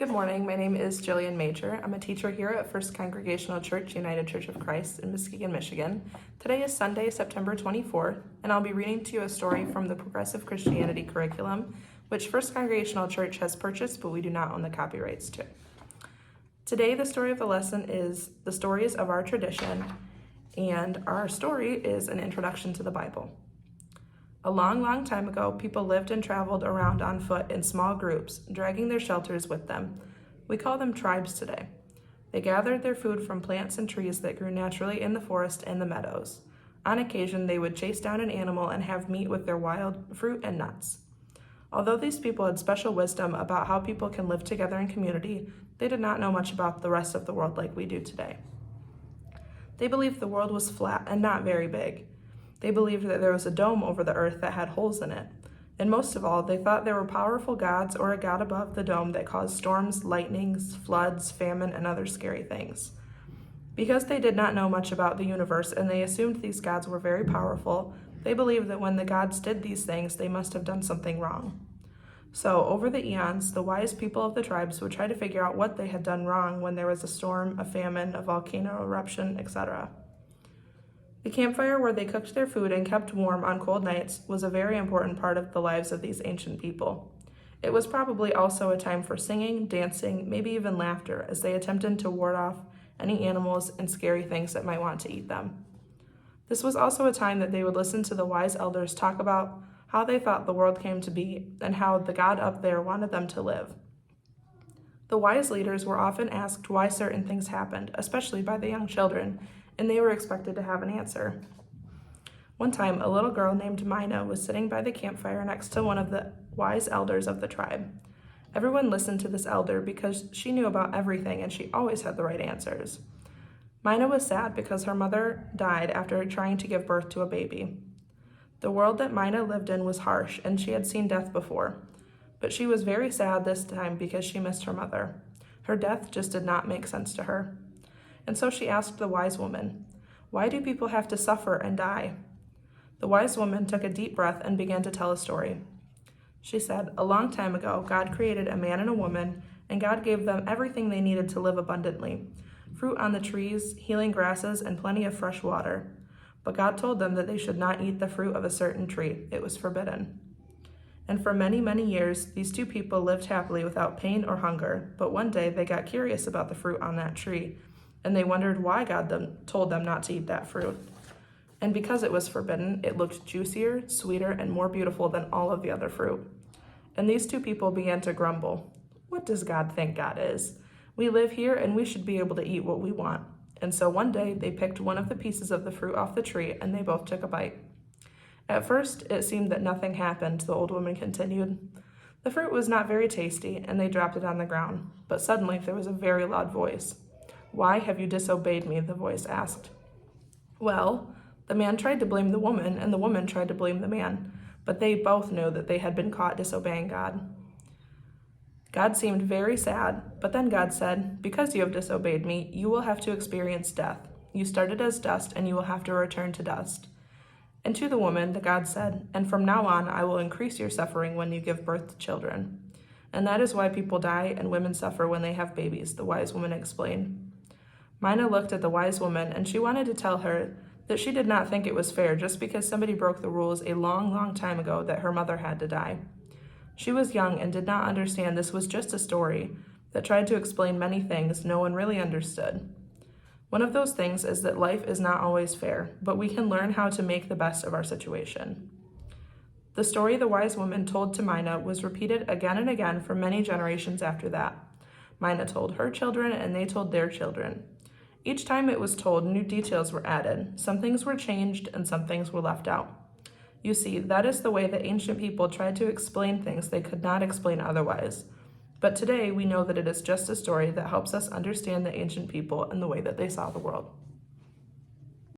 Good morning. My name is Jillian Major. I'm a teacher here at First Congregational Church, United Church of Christ in Muskegon, Michigan. Today is Sunday, September 24th, and I'll be reading to you a story from the Progressive Christianity curriculum, which First Congregational Church has purchased, but we do not own the copyrights to. Today, the story of the lesson is the stories of our tradition, and our story is an introduction to the Bible. A long, long time ago, people lived and traveled around on foot in small groups, dragging their shelters with them. We call them tribes today. They gathered their food from plants and trees that grew naturally in the forest and the meadows. On occasion, they would chase down an animal and have meat with their wild fruit and nuts. Although these people had special wisdom about how people can live together in community, they did not know much about the rest of the world like we do today. They believed the world was flat and not very big. They believed that there was a dome over the earth that had holes in it. And most of all, they thought there were powerful gods or a god above the dome that caused storms, lightnings, floods, famine, and other scary things. Because they did not know much about the universe and they assumed these gods were very powerful, they believed that when the gods did these things, they must have done something wrong. So, over the eons, the wise people of the tribes would try to figure out what they had done wrong when there was a storm, a famine, a volcano eruption, etc. The campfire where they cooked their food and kept warm on cold nights was a very important part of the lives of these ancient people. It was probably also a time for singing, dancing, maybe even laughter as they attempted to ward off any animals and scary things that might want to eat them. This was also a time that they would listen to the wise elders talk about how they thought the world came to be and how the God up there wanted them to live. The wise leaders were often asked why certain things happened, especially by the young children, and they were expected to have an answer. One time, a little girl named Mina was sitting by the campfire next to one of the wise elders of the tribe. Everyone listened to this elder because she knew about everything and she always had the right answers. Mina was sad because her mother died after trying to give birth to a baby. The world that Mina lived in was harsh and she had seen death before, but she was very sad this time because she missed her mother. Her death just did not make sense to her. And so she asked the wise woman, "Why do people have to suffer and die?" The wise woman took a deep breath and began to tell a story. She said, "A long time ago, God created a man and a woman, and God gave them everything they needed to live abundantly: fruit on the trees, healing grasses, and plenty of fresh water. But God told them that they should not eat the fruit of a certain tree. It was forbidden. And for many, many years, these two people lived happily without pain or hunger. But one day they got curious about the fruit on that tree, and they wondered why God told them not to eat that fruit. And because it was forbidden, it looked juicier, sweeter, and more beautiful than all of the other fruit. And these two people began to grumble. What does God think God is? We live here and we should be able to eat what we want." And so one day they picked one of the pieces of the fruit off the tree and they both took a bite. At first, it seemed that nothing happened, the old woman continued. The fruit was not very tasty and they dropped it on the ground. But suddenly there was a very loud voice. "Why have you disobeyed me?" the voice asked. Well, the man tried to blame the woman, and the woman tried to blame the man, but they both knew that they had been caught disobeying God. God seemed very sad, but then God said, "Because you have disobeyed me, you will have to experience death. You started as dust, and you will have to return to dust." And to the woman, the God said, "And from now on, I will increase your suffering when you give birth to children." And that is why people die and women suffer when they have babies, the wise woman explained. Mina looked at the wise woman and she wanted to tell her that she did not think it was fair just because somebody broke the rules a long, long time ago that her mother had to die. She was young and did not understand this was just a story that tried to explain many things no one really understood. One of those things is that life is not always fair, but we can learn how to make the best of our situation. The story the wise woman told to Mina was repeated again and again for many generations after that. Mina told her children and they told their children. Each time it was told, new details were added. Some things were changed and some things were left out. You see, that is the way that ancient people tried to explain things they could not explain otherwise. But today we know that it is just a story that helps us understand the ancient people and the way that they saw the world.